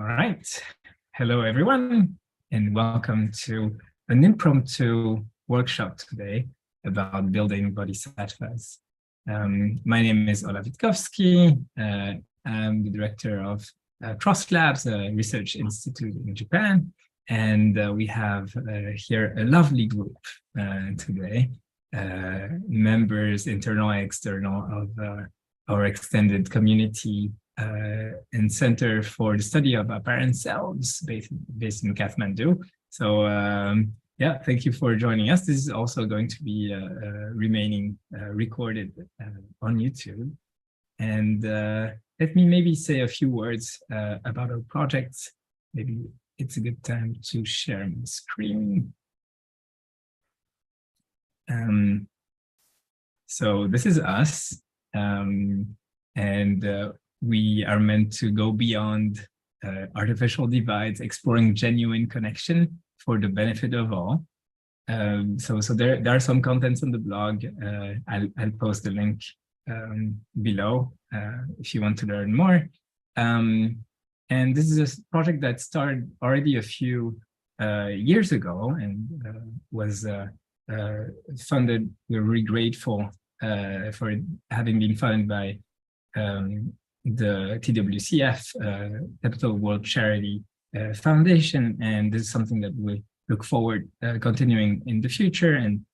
All right. Hello, everyone, and welcome to an impromptu workshop today about building bodhisattvas. My name is Olaf Witkowski. I'm the director of Cross Labs, a research institute in Japan. And we have here a lovely group today, members, internal and external, of our extended community and Center for the Study of Apparent Selves based in Kathmandu. So yeah, thank you for joining us. This is also going to be remaining recorded on YouTube. And let me maybe say a few words about our project. Maybe it's a good time to share my screen. So this is us. And we are meant to go beyond artificial divides, exploring genuine connection for the benefit of all. So there are some contents on the blog. I'll post the link below if you want to learn more. And this is a project that started already a few years ago and was funded. We're really grateful for it having been funded by the TWCF, Capital World Charity Foundation, and this is something that we look forward continuing in the future. And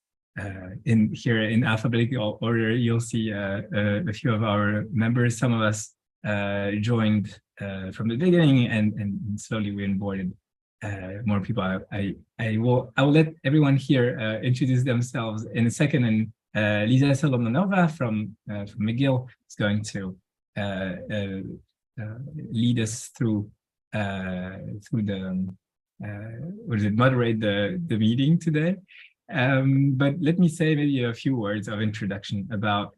in here in alphabetical order, you'll see a few of our members. Some of us joined from the beginning, and slowly we onboarded more people. I will let everyone here introduce themselves in a second, and Lisa Solomonova from McGill is going to lead us through the moderate the meeting today. But let me say maybe a few words of introduction about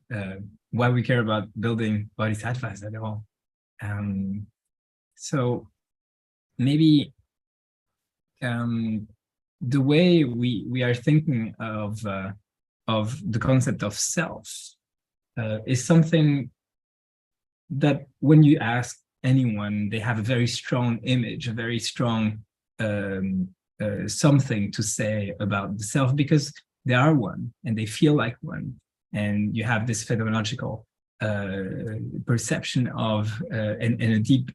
why we care about building bodhisattvas at all. So maybe the way we are thinking of the concept of self is something that when you ask anyone, they have a very strong image, a very strong something to say about the self, because they are one and they feel like one. And you have this phenomenological perception of and a deep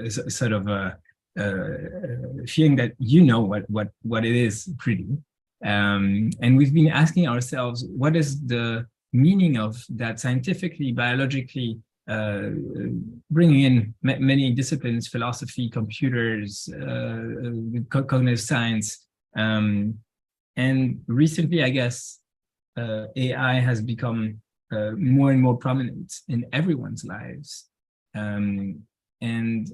sort of feeling that you know what it is pretty. And we've been asking ourselves, what is the meaning of that scientifically, biologically, bringing in many disciplines, philosophy, computers, cognitive science. And recently, I guess, AI has become more and more prominent in everyone's lives. And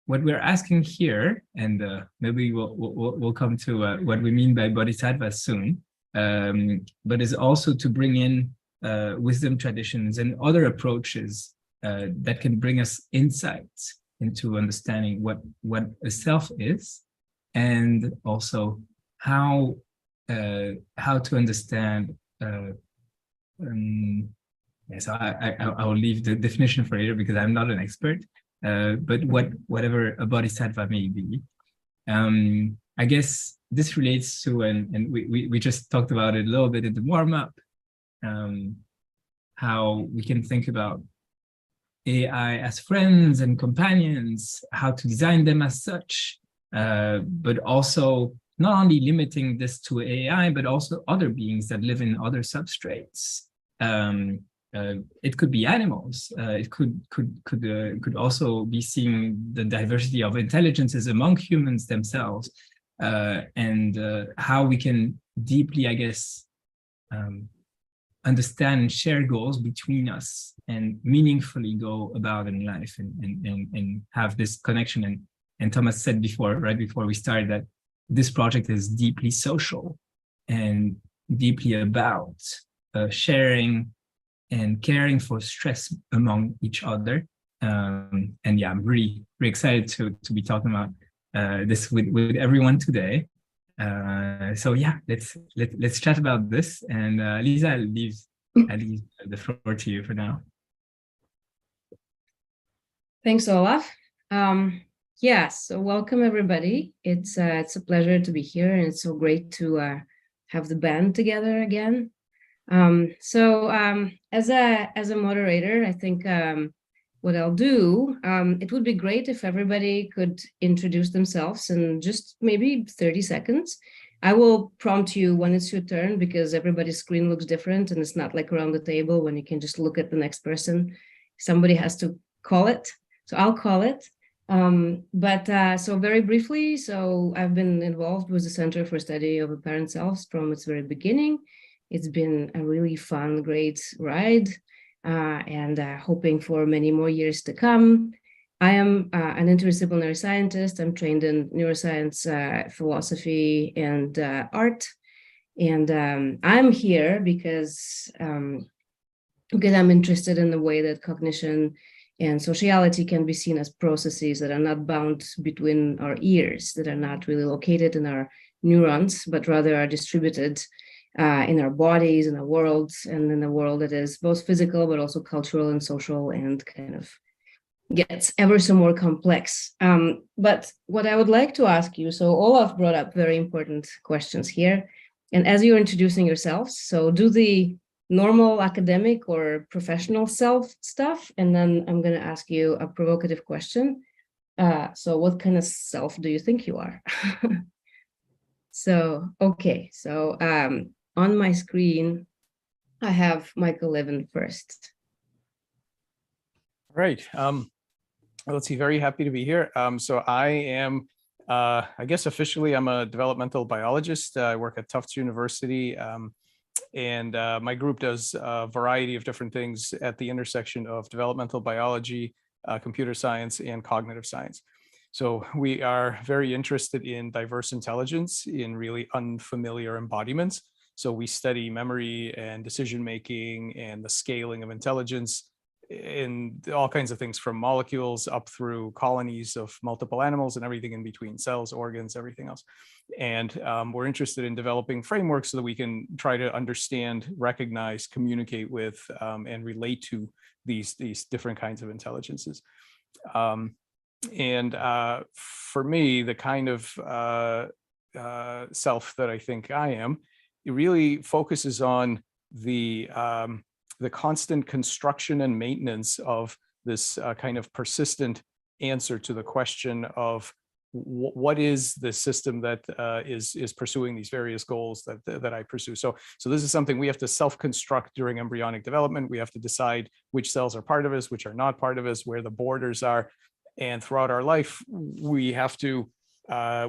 what we're asking here, and maybe we'll come to what we mean by bodhisattva soon, but is also to bring in wisdom traditions and other approaches that can bring us insights into understanding what a self is, and also how to understand. So I will leave the definition for later because I'm not an expert. But whatever a bodhisattva may be, I guess this relates to, and we just talked about it a little bit in the warm-up, how we can think about AI as friends and companions, how to design them as such, but also not only limiting this to AI, but also other beings that live in other substrates. It could be animals. It could also be seeing the diversity of intelligences among humans themselves, and how we can deeply, I guess, understand and share goals between us and meaningfully go about in life and have this connection. And Thomas said before, right before we started, that this project is deeply social and deeply about sharing and caring for stress among each other. And yeah, I'm really excited to be talking about this with everyone today. So yeah, let's chat about this. And Lisa, I'll leave the floor to you for now. Thanks, Olaf. Yeah, so welcome everybody. It's a pleasure to be here, and it's so great to have the band together again. As a moderator, I think what I'll do, it would be great if everybody could introduce themselves in just maybe 30 seconds. I will prompt you when it's your turn, because everybody's screen looks different, and it's not like around the table when you can just look at the next person. Somebody has to call it, so I'll call it. So very briefly, so I've been involved with the Center for Study of Apparent Selves from its very beginning. It's been a really fun, great ride, and hoping for many more years to come. I am an interdisciplinary neuroscientist. I'm trained in neuroscience, philosophy, and art. And I'm here because I'm interested in the way that cognition and sociality can be seen as processes that are not bound between our ears, that are not really located in our neurons, but rather are distributed in our bodies, in our worlds, and in a world that is both physical, but also cultural and social, and kind of gets ever so more complex. But what I would like to ask you, so Olaf brought up very important questions here. And as you're introducing yourselves, so do the normal academic or professional self stuff, and then I'm going to ask you a provocative question. So what kind of self do you think you are? So, okay, so on my screen, I have Michael Levin first. Right. Let's see, very happy to be here. So I am, I guess officially, I'm a developmental biologist. I work at Tufts University. And my group does a variety of different things at the intersection of developmental biology, computer science, and cognitive science. So we are very interested in diverse intelligence in really unfamiliar embodiments. So we study memory and decision-making and the scaling of intelligence in all kinds of things, from molecules up through colonies of multiple animals and everything in between, cells, organs, everything else. And we're interested in developing frameworks so that we can try to understand, recognize, communicate with, and relate to these different kinds of intelligences. For me, the kind of self that I think I am, it really focuses on the constant construction and maintenance of this kind of persistent answer to the question of what is the system that is pursuing these various goals that I pursue. So this is something we have to self-construct during embryonic development. We have to decide which cells are part of us, which are not part of us, where the borders are. And throughout our life, we have to,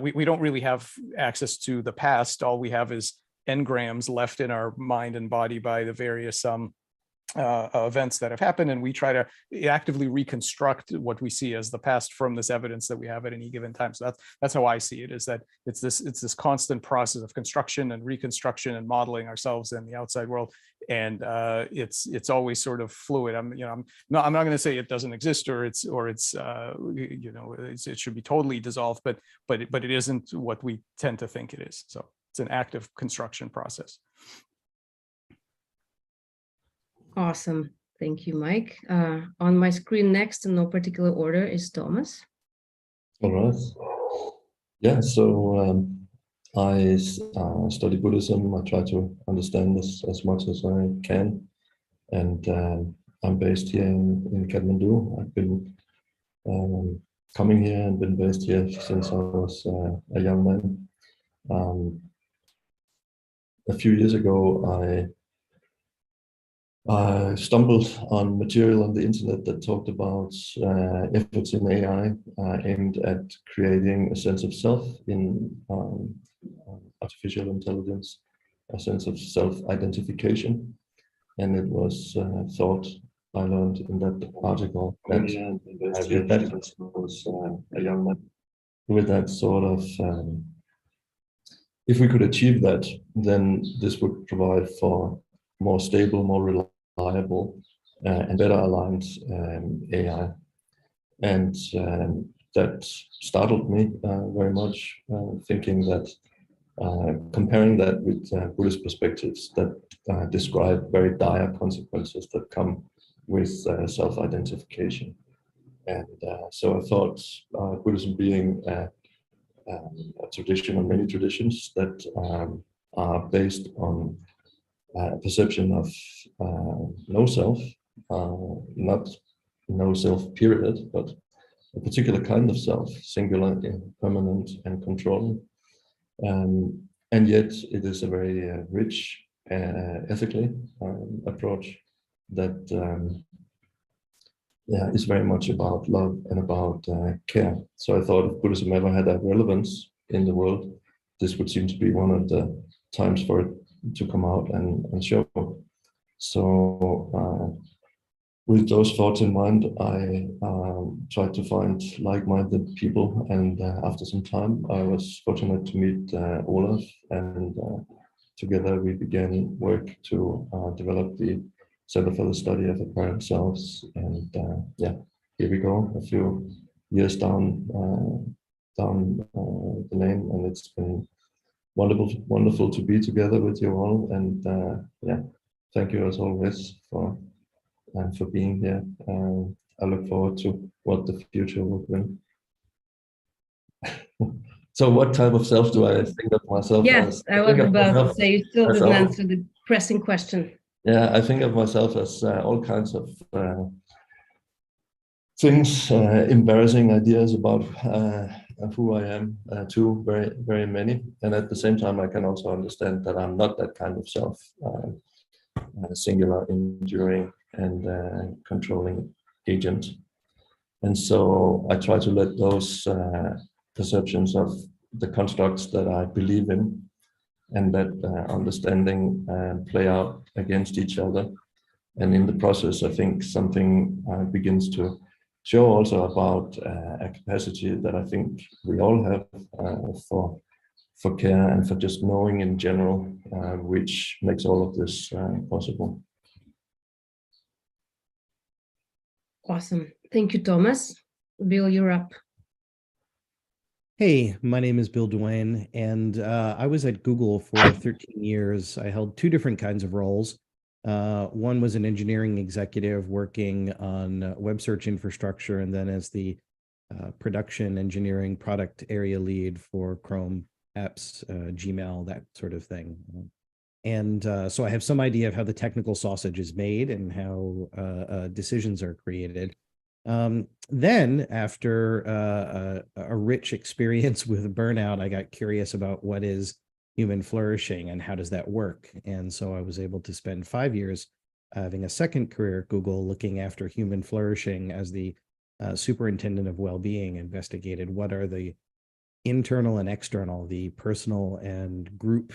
we don't really have access to the past. All we have is engrams left in our mind and body by the various events that have happened, and we try to actively reconstruct what we see as the past from this evidence that we have at any given time. So that's how I see it, is that it's this constant process of construction and reconstruction and modeling ourselves in the outside world, and it's always sort of fluid. I'm not going to say it doesn't exist or it should be totally dissolved, but it isn't what we tend to think it is. So it's an active construction process. Awesome. Thank you, Mike. On my screen next, in no particular order, is Thomas. All right. Yeah, so I study Buddhism. I try to understand this as much as I can. And I'm based here in Kathmandu. I've been coming here and been based here since I was a young man. A few years ago, I stumbled on material on the internet that talked about efforts in AI aimed at creating a sense of self in artificial intelligence, a sense of self-identification. And it was thought, I learned in that article, that was a young man with that sort of, if we could achieve that, then this would provide for more stable, more reliable, and better aligned AI. And that startled me very much, thinking that, comparing that with Buddhist perspectives that describe very dire consequences that come with self-identification. And so I thought Buddhism being a tradition, or many traditions that are based on a perception of no self, not no self period, but a particular kind of self, singular, permanent, and controlling. And yet it is a very rich ethically approach that is very much about love and about care. So I thought if Buddhism ever had a relevance in the world, this would seem to be one of the times for it to come out and show. So with those thoughts in mind, I tried to find like-minded people, and after some time, I was fortunate to meet Olaf, and together we began work to develop the Center for the Study of Apparent Selves. And yeah, here we go, a few years down the lane, and it's been wonderful to be together with you all. And yeah, thank you as always for being here. I look forward to what the future will bring. So what type of self do I think of myself Yes, as? I was about to say, you still didn't answer the pressing question. Yeah, I think of myself as all kinds of things, embarrassing ideas about who I am, too, very many. And at the same time, I can also understand that I'm not that kind of self, singular, enduring, and controlling agent. And so I try to let those perceptions of the constructs that I believe in and that understanding play out against each other. And in the process, I think something begins to show also about a capacity that I think we all have for care and for just knowing in general, which makes all of this possible. Awesome. Thank you, Thomas. Bill, you're up. Hey, my name is Bill Duane, and I was at Google for 13 years. I held two different kinds of roles. One was an engineering executive working on web search infrastructure, and then as the production engineering product area lead for Chrome apps, Gmail, that sort of thing. And so I have some idea of how the technical sausage is made and how decisions are created. Then after a rich experience with burnout, I got curious about what is human flourishing and how does that work. And so I was able to spend 5 years having a second career at Google looking after human flourishing as the superintendent of well-being, investigated what are the internal and external, the personal and group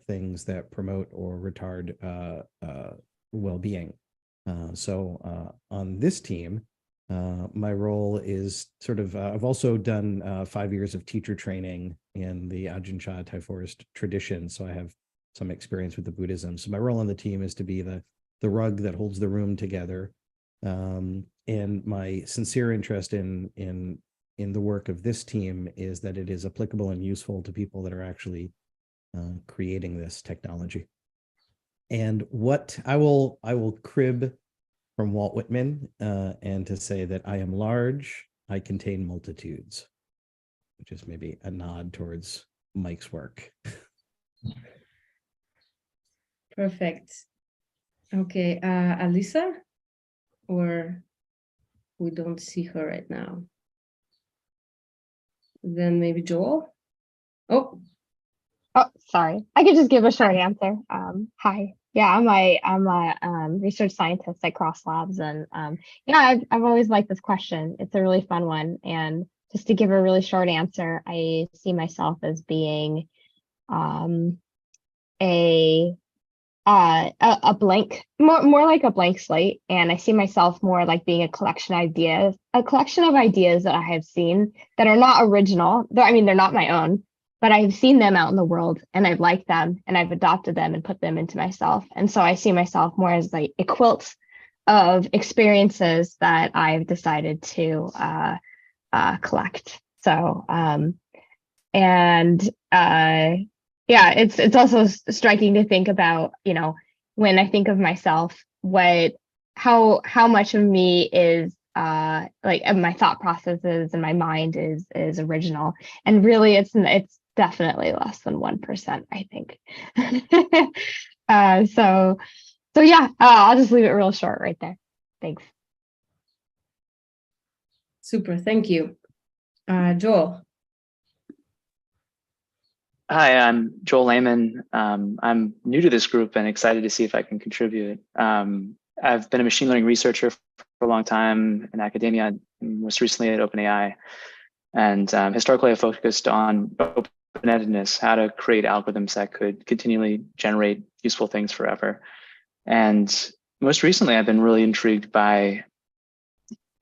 things that promote or retard well-being. So on this team, my role is sort of, I've also done 5 years of teacher training in the Ajahn Chah Thai Forest tradition. So I have some experience with the Buddhism. So my role on the team is to be the rug that holds the room together. And my sincere interest in the work of this team is that it is applicable and useful to people that are actually creating this technology. And what I will crib from Walt Whitman, and to say that I am large, I contain multitudes, which is maybe a nod towards Mike's work. Perfect. Okay, Alisa, or we don't see her right now. Then maybe Joel. Oh, sorry. I could just give a short answer. Hi. Yeah, I'm a research scientist at Cross Labs, and yeah, I've always liked this question. It's a really fun one, and just to give a really short answer, I see myself as being a blank, more like a blank slate, and I see myself more like being a collection of ideas that I have seen that are not original. I mean, they're not my own, but I've seen them out in the world and I've liked them and I've adopted them and put them into myself. And so I see myself more as like a quilt of experiences that I've decided to collect. So, yeah, it's also striking to think about, you know, when I think of myself, how much of me is like my thought processes and my mind is original. And really, it's definitely less than 1%, I think. So yeah, I'll just leave it real short right there. Thanks. Super, thank you. Joel. Hi, I'm Joel Lehman. I'm new to this group and excited to see if I can contribute. I've been a machine learning researcher for a long time in academia, most recently at OpenAI. And historically, I focused on open-endedness, how to create algorithms that could continually generate useful things forever. And most recently, I've been really intrigued by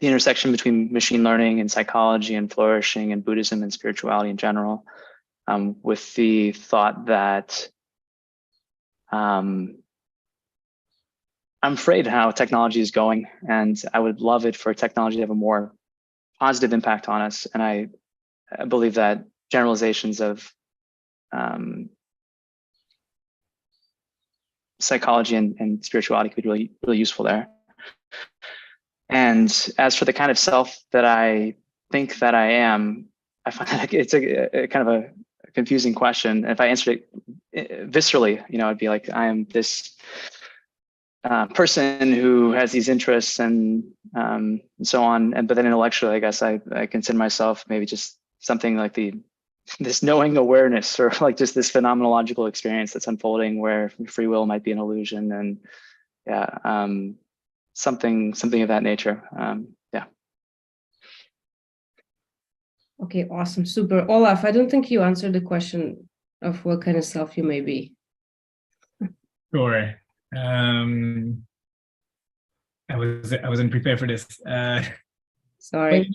the intersection between machine learning and psychology and flourishing and Buddhism and spirituality in general, with the thought that I'm afraid how technology is going, and I would love it for technology to have a more positive impact on us. And I believe that generalizations of psychology and spirituality could be really, really useful there. And as for the kind of self that I think that I am, I find that it's a kind of a confusing question. And if I answered it viscerally, I'd be like, I am this person who has these interests and so on. But then intellectually, I guess I consider myself maybe just something like this knowing awareness, or like just this phenomenological experience that's unfolding where free will might be an illusion, and something of that nature. Okay, awesome, super. Olaf, I don't think you answered the question of what kind of self you may be. Sure. I wasn't prepared for this. Sorry.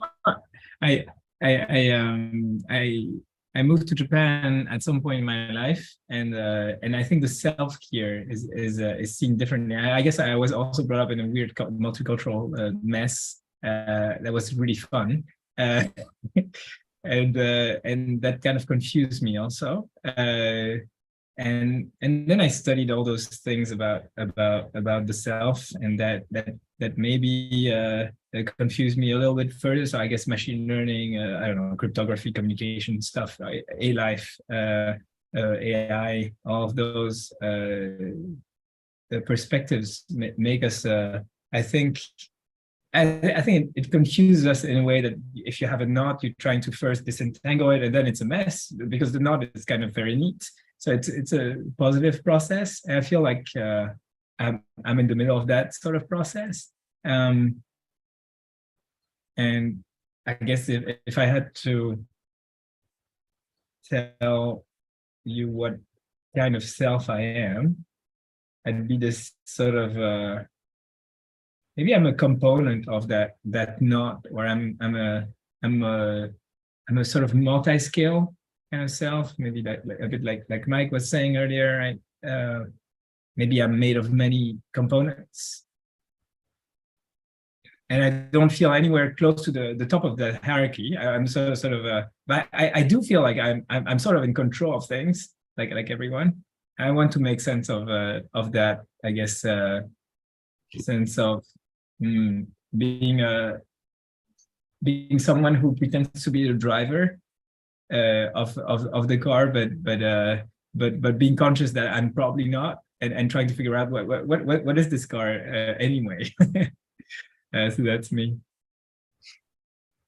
I moved to Japan at some point in my life, and I think the self here is seen differently. I guess I was also brought up in a weird multicultural mess that was really fun, and that kind of confused me also. And then I studied all those things about the self, and that maybe confused me a little bit further. So I guess machine learning, I don't know, cryptography, communication stuff, A-Life, AI, all of those perspectives make us. I think it confuses us in a way that if you have a knot, you're trying to first disentangle it, and then it's a mess because the knot is kind of very neat. So it's a positive process. And I feel like I'm in the middle of that sort of process. And I guess if I had to tell you what kind of self I am, I'd be this sort of maybe I'm a component of that knot, or I'm a sort of multi-scale kind of self, maybe that a bit like Mike was saying earlier, right? Maybe I'm made of many components, and I don't feel anywhere close to the top of the hierarchy. I'm sort of but I do feel like I'm sort of in control of things, like everyone. I want to make sense of that, I guess, sense of being someone who pretends to be the driver of the car, but being conscious that I'm probably not, and trying to figure out what is this car anyway. So that's me.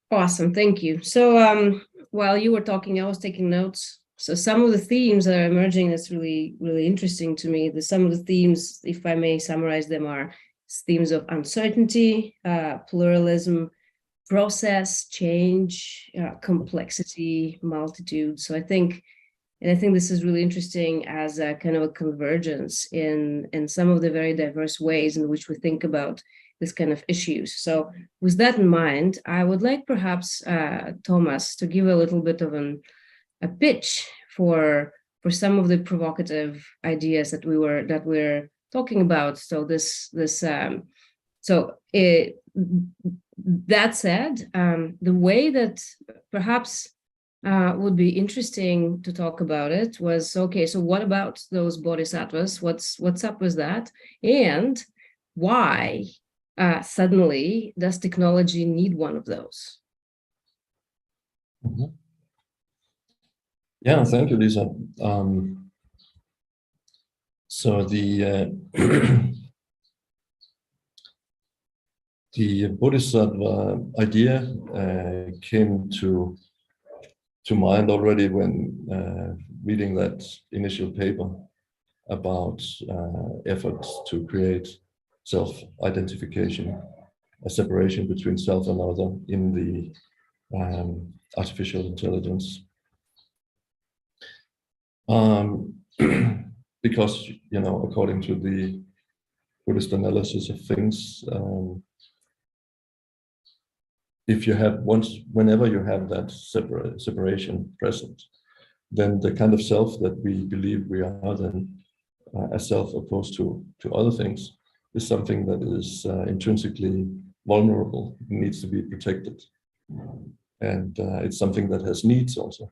Awesome, thank you. So while you were talking, I was taking notes. So some of the themes that are emerging that's really, really interesting to me. Some of the themes, if I may summarize them, are themes of uncertainty, pluralism, process, change, complexity, multitude. So I think this is really interesting as a kind of a convergence in some of the very diverse ways in which we think about this kind of issues. So with that in mind, I would like perhaps Thomas to give a little bit of a pitch for some of the provocative ideas that we're talking about. So that said, the way that perhaps would be interesting to talk about it was, okay, so what about those bodhisattvas? What's up with that? And why suddenly does technology need one of those? Mhm. Yeah, thank you, Lisa. So the the bodhisattva idea came to mind already when reading that initial paper about efforts to create self-identification, a separation between self and other in the artificial intelligence. Because, you know, according to the Buddhist analysis of things, if you have whenever you have that separation present, then the kind of self that we believe we are then a self opposed to other things is something that is intrinsically vulnerable, needs to be protected, and it's something that has needs also.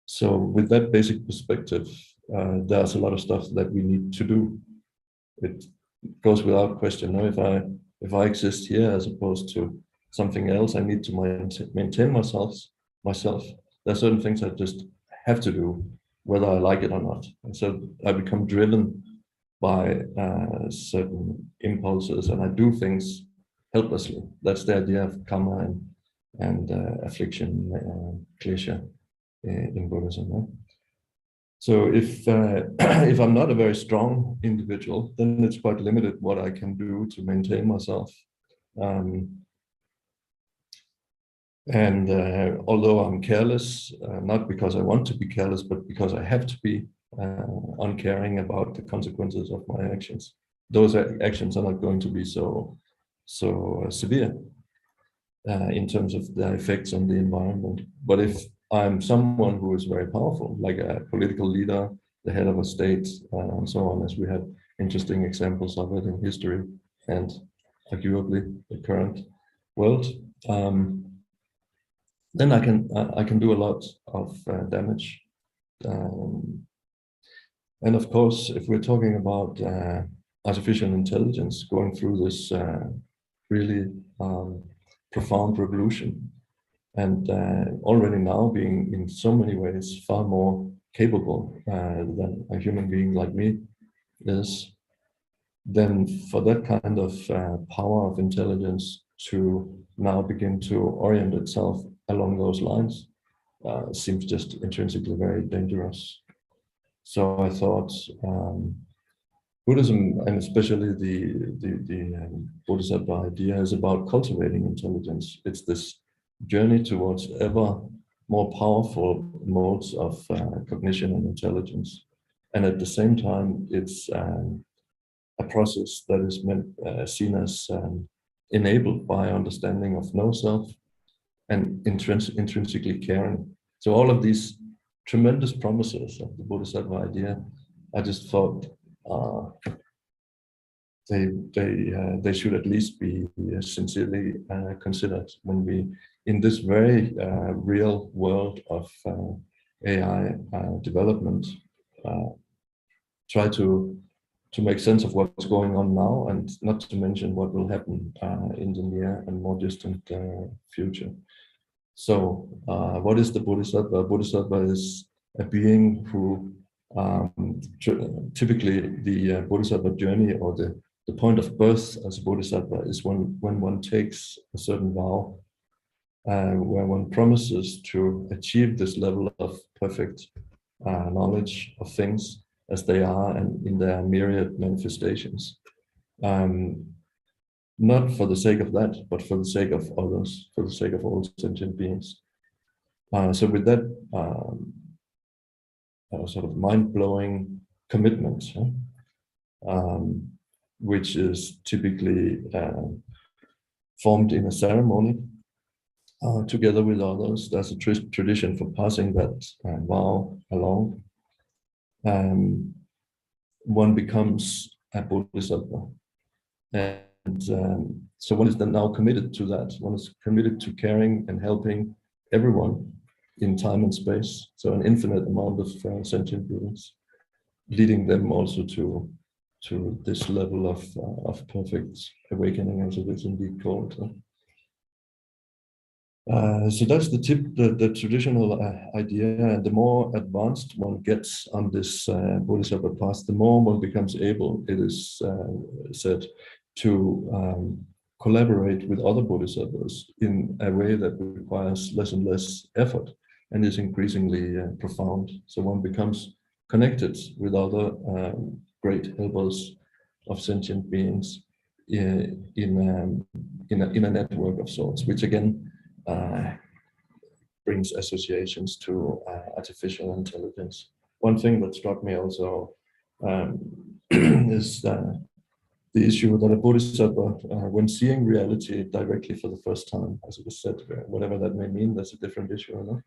So with that basic perspective, there's a lot of stuff that we need to do. It goes without question. Now, if I exist here as opposed to something else, I need to maintain myself. There are certain things I just have to do, whether I like it or not. And so I become driven by certain impulses, and I do things helplessly. That's the idea of karma and affliction, klesha in Buddhism. Right? So if if I'm not a very strong individual, then it's quite limited what I can do to maintain myself. And although I'm careless, not because I want to be careless, but because I have to be uncaring about the consequences of my actions, those actions are not going to be so severe in terms of the effects on the environment. But if I'm someone who is very powerful, like a political leader, the head of a state, and so on, as we have interesting examples of it in history and arguably the current world, then I can do a lot of damage. And of course, if we're talking about artificial intelligence going through this really profound revolution, and already now being in so many ways far more capable than a human being like me is, then for that kind of power of intelligence to now begin to orient itself along those lines seems just intrinsically very dangerous. So I thought Buddhism, and especially the Bodhisattva idea, is about cultivating intelligence. It's this journey towards ever more powerful modes of cognition and intelligence. And at the same time, it's a process that is seen as enabled by understanding of no self and intrinsically caring. So all of these tremendous promises of the Bodhisattva idea, I just thought they should at least be sincerely considered when we, in this very real world of AI development, try to make sense of what's going on now, and not to mention what will happen in the near and more distant future. So what is the Bodhisattva? Bodhisattva is a being who typically the Bodhisattva journey, or the point of birth as a Bodhisattva, is when one takes a certain vow, where one promises to achieve this level of perfect knowledge of things as they are and in their myriad manifestations. Not for the sake of that, but for the sake of others, for the sake of all sentient beings. So with that sort of mind-blowing commitment, which is typically formed in a ceremony together with others, there's a tradition for passing that vow along. One becomes a bodhisattva. And so one is then now committed to that. One is committed to caring and helping everyone in time and space. So an infinite amount of sentient beings, leading them also to to this level of perfect awakening, as it is indeed called. So that's the traditional idea, and the more advanced one gets on this bodhisattva path, the more one becomes able, it is said, to collaborate with other bodhisattvas in a way that requires less and less effort and is increasingly profound. So one becomes connected with other great helpers of sentient beings in a network of sorts, which again brings associations to artificial intelligence. One thing that struck me also is the issue that a bodhisattva, when seeing reality directly for the first time, as it was said, whatever that may mean, that's a different issue,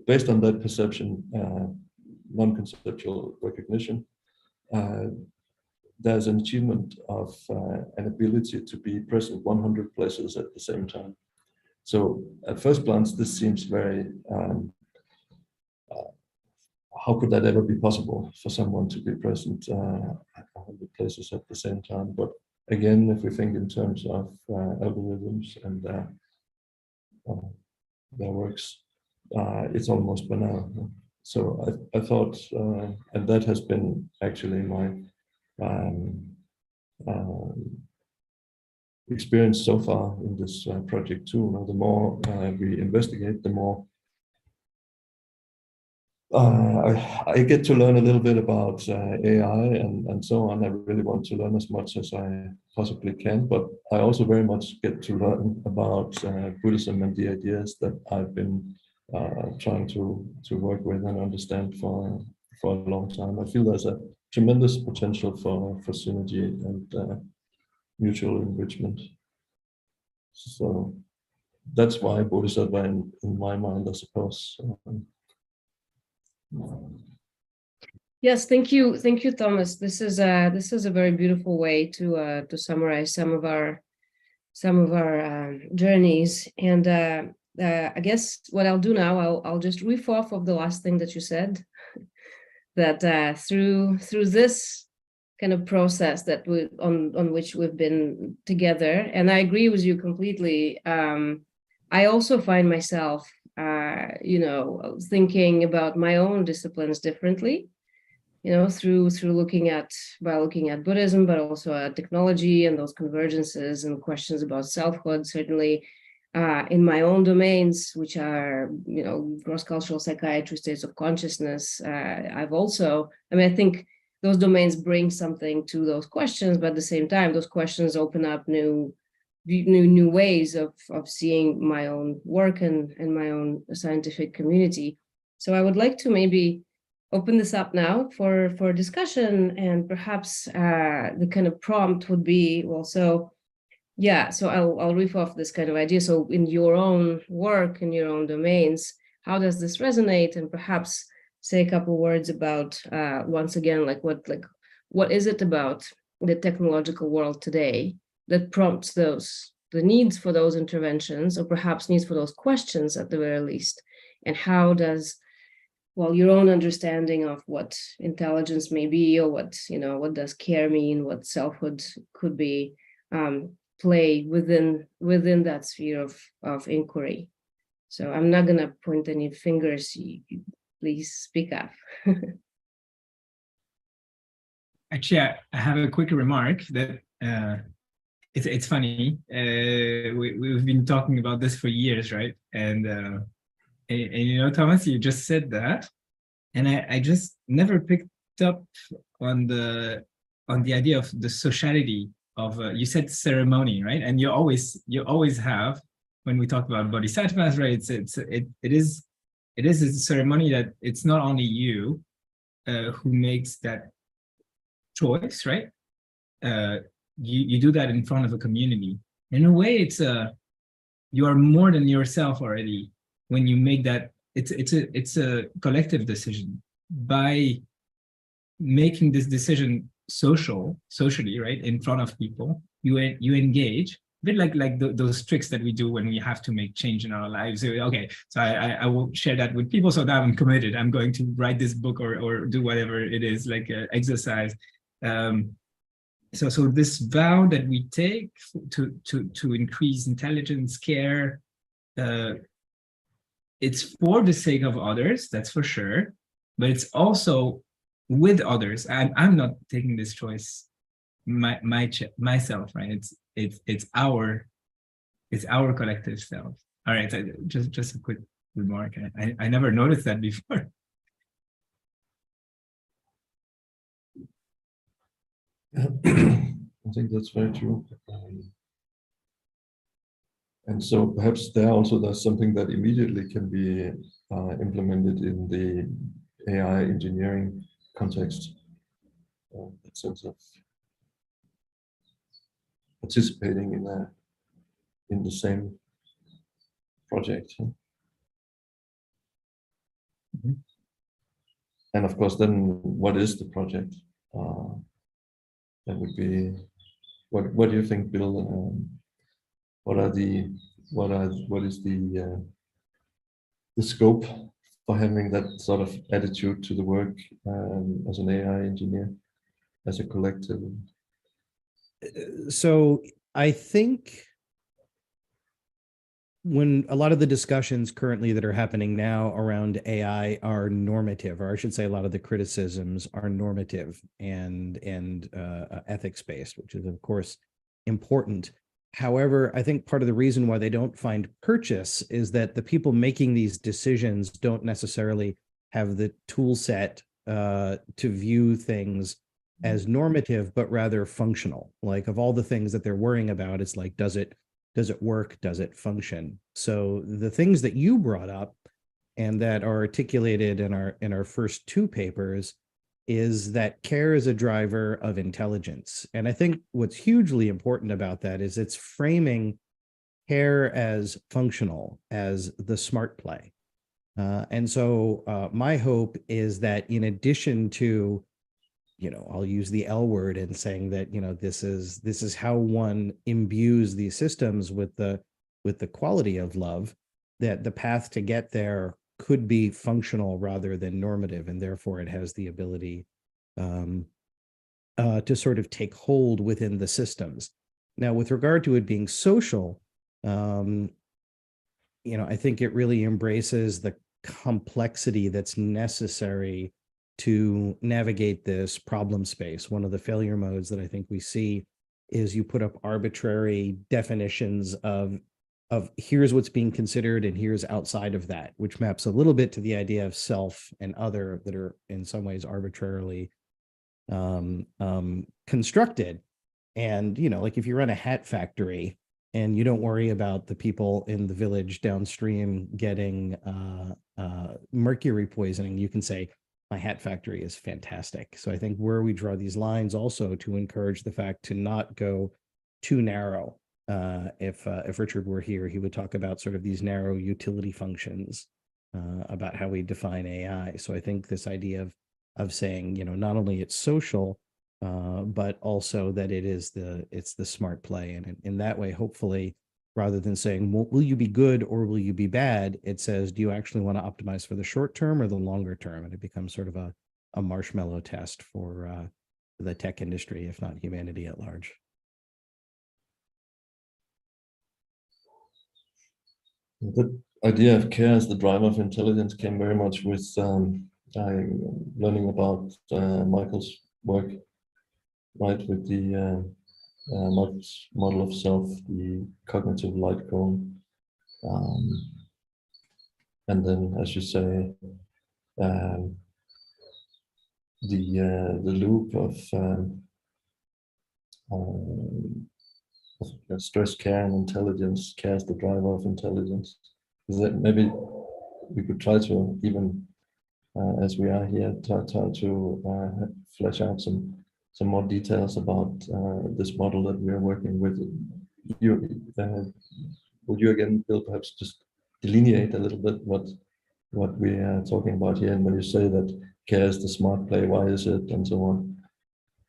based on that perception, non-conceptual recognition, there's an achievement of an ability to be present 100 places at the same time. So at first glance, this seems very, how could that ever be possible for someone to be present 100 places at the same time? But again, if we think in terms of algorithms and their works, it's almost banal. So I thought, and that has been actually my experience so far in this project too. The more we investigate, the more I get to learn a little bit about AI and so on. I really want to learn as much as I possibly can, but I also very much get to learn about Buddhism and the ideas that I've been trying to work with and understand for a long time. I feel there's a tremendous potential for synergy and mutual enrichment. So that's why Bodhisattva in my mind, I suppose. Yes, thank you, Thomas. This is a very beautiful way to summarize some of our journeys. And I guess what I'll do now, I'll just riff off of the last thing that you said, that through this kind of process that on which we've been together, and I agree with you completely. I also find myself, thinking about my own disciplines differently, through looking at Buddhism, but also at technology and those convergences and questions about selfhood, certainly in my own domains, which are, cross-cultural psychiatry, states of consciousness. I think those domains bring something to those questions, but at the same time, those questions open up new ways of seeing my own work and my own scientific community. So I would like to maybe open this up now for discussion, and perhaps the kind of prompt would be, so I'll riff off this kind of idea. So in your own work, in your own domains, how does this resonate? And perhaps say a couple words about, once again, what is it about the technological world today that prompts the needs for those interventions, or perhaps needs for those questions at the very least? And how does, your own understanding of what intelligence may be, or what does care mean, what selfhood could be, play within that sphere of inquiry? So I'm not going to point any fingers. You please speak up. Actually, I have a quick remark that it's funny. We've been talking about this for years, right? And Thomas, you just said that, and I just never picked up on the idea of the sociality of you said ceremony, right? And you always have, when we talk about bodhisattvas, right? It is a ceremony that it's not only you who makes that choice, right? You do that in front of a community. In a way, it's you are more than yourself already when you make that. It's a collective decision. By making this decision socially, right, in front of people, you engage. A bit like those tricks that we do when we have to make change in our lives. Okay, so I will share that with people. So now I'm committed. I'm going to write this book or do whatever it is, like exercise. So this vow that we take to increase intelligence, care, it's for the sake of others, that's for sure, but it's also with others. I'm not taking this choice myself, right? It's our collective self. All right, just a quick remark. I never noticed that before. I think that's very true. And so perhaps there's something that immediately can be implemented in the AI engineering context, in sense of participating in the same project. Mhm. And of course, then what is the project? That would be, what do you think, Bill? What is the scope for having that sort of attitude to the work as an AI engineer, as a collective? So I think when a lot of the discussions currently that are happening now around AI are normative, or I should say a lot of the criticisms are normative and ethics based, which is of course important. However, I think part of the reason why they don't find purchase is that the people making these decisions don't necessarily have the tool set to view things as normative, but rather functional. Like, of all the things that they're worrying about, it's like, does it work? Does it function? So the things that you brought up and that are articulated in our first two papers is that care is a driver of intelligence. And I think what's hugely important about that is it's framing care as functional, as the smart play. And so my hope is that in addition to, I'll use the L word in saying that, this is how one imbues these systems with the quality of love, that the path to get there could be functional rather than normative, and therefore it has the ability to sort of take hold within the systems. Now, with regard to it being social, I think it really embraces the complexity that's necessary to navigate this problem space. One of the failure modes that I think we see is you put up arbitrary definitions of here's what's being considered and here's outside of that, which maps a little bit to the idea of self and other that are in some ways arbitrarily constructed. And, like if you run a hat factory and you don't worry about the people in the village downstream getting mercury poisoning, you can say, my hat factory is fantastic. So I think where we draw these lines also to encourage the fact to not go too narrow. If Richard were here, he would talk about sort of these narrow utility functions about how we define AI. So I think this idea of saying, not only it's social, but also that it's the smart play. And in that way, hopefully, rather than saying, well, will you be good or will you be bad? It says, do you actually want to optimize for the short term or the longer term? And it becomes sort of a marshmallow test for the tech industry, if not humanity at large. The idea of care as the driver of intelligence came very much with learning about Michael's work, right, with the model of self, the cognitive light cone, and then, as you say, the loop of stress, care, and intelligence. Care is the driver of intelligence. Is that maybe we could try to, even as we are here, try to flesh out some more details about this model that we are working with. Would you again, Bill, perhaps just delineate a little bit what we are talking about here, and when you say that care is the smart play, why is it, and so on?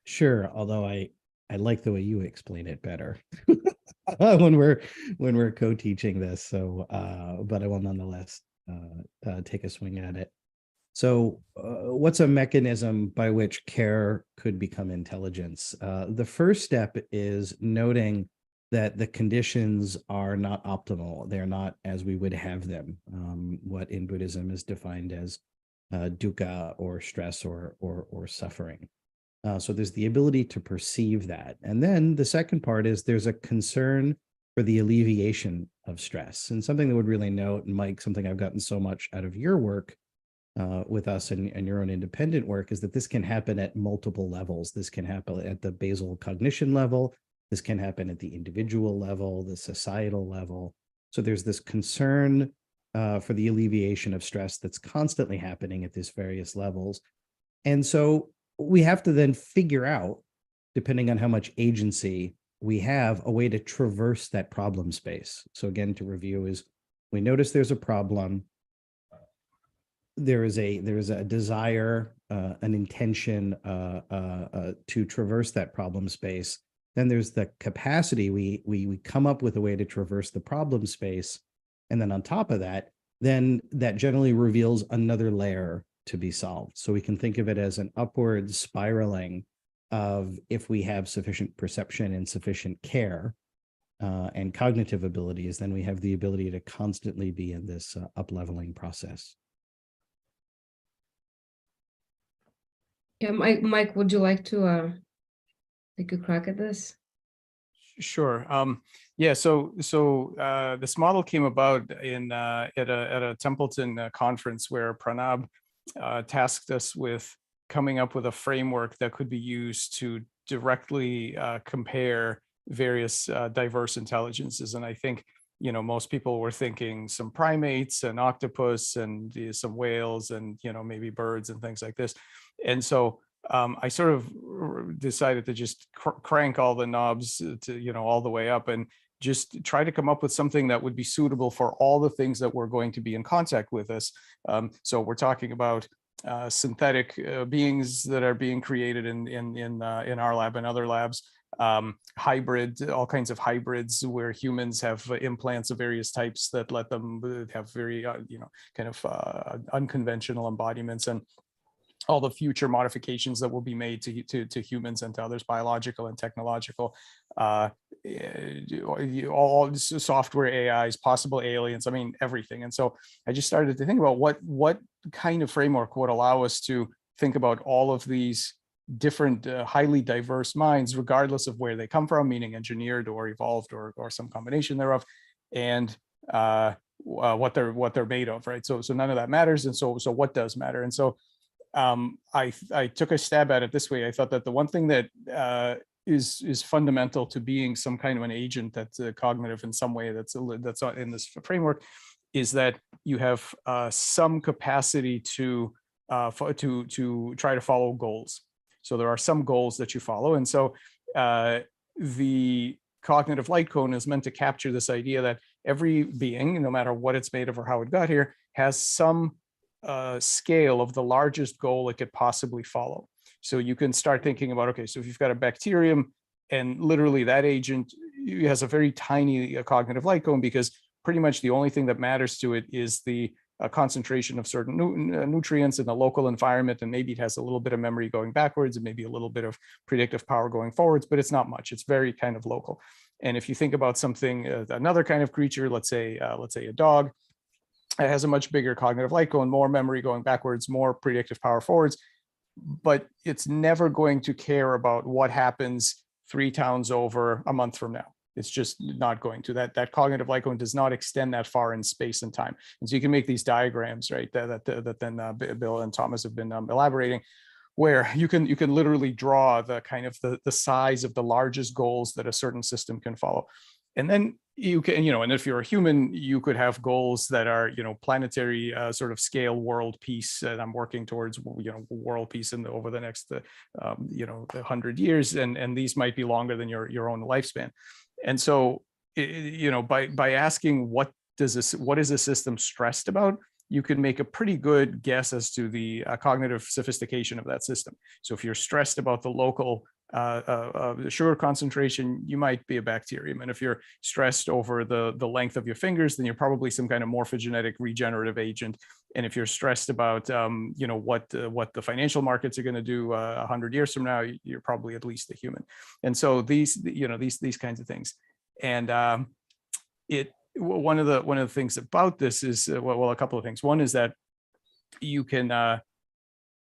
Sure, although I like the way you explain it better when we're co-teaching this. So, but I will nonetheless take a swing at it. So what's a mechanism by which care could become intelligence? The first step is noting that the conditions are not optimal. They're not as we would have them, what in Buddhism is defined as dukkha, or stress, or suffering. So there's the ability to perceive that. And then the second part is there's a concern for the alleviation of stress. And something that would really note, and Mike, something I've gotten so much out of your work with us and your own independent work, is that this can happen at multiple levels. This can happen at the basal cognition level. This can happen at the individual level, the societal level. So there's this concern for the alleviation of stress that's constantly happening at these various levels. And so we have to then figure out, depending on how much agency we have, a way to traverse that problem space. So again, to review, is we notice there's a problem. There is a desire, an intention to traverse that problem space. Then there's the capacity. We come up with a way to traverse the problem space. And then on top of that, then that generally reveals another layer to be solved. So we can think of it as an upward spiraling of, if we have sufficient perception and sufficient care and cognitive abilities, then we have the ability to constantly be in this up-leveling process. Yeah, Mike, would you like to take a crack at this? Sure. Yeah. So this model came about at a Templeton conference, where Pranab tasked us with coming up with a framework that could be used to directly compare various diverse intelligences. And I think, most people were thinking some primates and octopus and some whales and, maybe birds and things like this. And so I sort of decided to just crank all the knobs to, all the way up, and just try to come up with something that would be suitable for all the things that we're going to be in contact with us. So we're talking about synthetic beings that are being created in our lab and other labs, hybrid, all kinds of hybrids where humans have implants of various types that let them have very, kind of unconventional embodiments, and all the future modifications that will be made to humans and to others, biological and technological, all software, AIs, possible aliens, I mean, everything. And so I just started to think about what kind of framework would allow us to think about all of these different highly diverse minds, regardless of where they come from, meaning engineered or evolved or some combination thereof, and what they're made of, right? So none of that matters. And so what does matter? And so I took a stab at it this way. I thought that the one thing that is fundamental to being some kind of an agent that's cognitive in some way, that's in this framework, is that you have some capacity to try to follow goals. So there are some goals that you follow, and so the cognitive light cone is meant to capture this idea that every being, no matter what it's made of or how it got here, has some scale of the largest goal it could possibly follow. So you can start thinking about, okay, so if you've got a bacterium, and literally that agent has a very tiny cognitive light cone, because pretty much the only thing that matters to it is the concentration of certain nutrients in the local environment, and maybe it has a little bit of memory going backwards and maybe a little bit of predictive power going forwards, but it's not much. It's very kind of local. And if you think about something, another kind of creature, let's say a dog, it has a much bigger cognitive light cone, more memory going backwards, more predictive power forwards, but it's never going to care about what happens 3 towns over a month from now. It's just not going to. That cognitive light cone does not extend that far in space and time. And so you can make these diagrams, right, that then Bill and Thomas have been elaborating, where you can literally draw the kind of the size of the largest goals that a certain system can follow. And then you can, and if you're a human, you could have goals that are, planetary sort of scale world peace. And I'm working towards, world peace over the next, 100 years. And these might be longer than your own lifespan. And so, by asking what is a system stressed about, you can make a pretty good guess as to the cognitive sophistication of that system. So if you're stressed about the local sugar concentration, you might be a bacterium. And if you're stressed over the length of your fingers, then you're probably some kind of morphogenetic regenerative agent. And if you're stressed about what the financial markets are going to do 100 years from now, you're probably at least a human. And so these kinds of things. And one of the things about this is a couple of things. One is that you can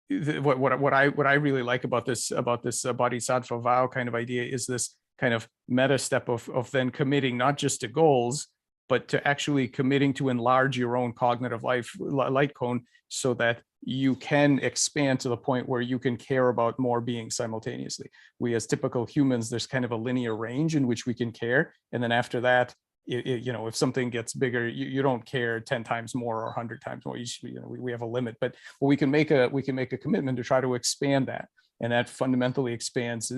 what I really like about this bodhisattva vow kind of idea is this kind of meta step of then committing not just to goals, but to actually committing to enlarge your own cognitive light cone so that you can expand to the point where you can care about more beings simultaneously. We as typical humans, there's kind of a linear range in which we can care. And then after that, if something gets bigger, you don't care 10 times more or 100 times more. We have a limit, but we can make a commitment to try to expand that, and that fundamentally expands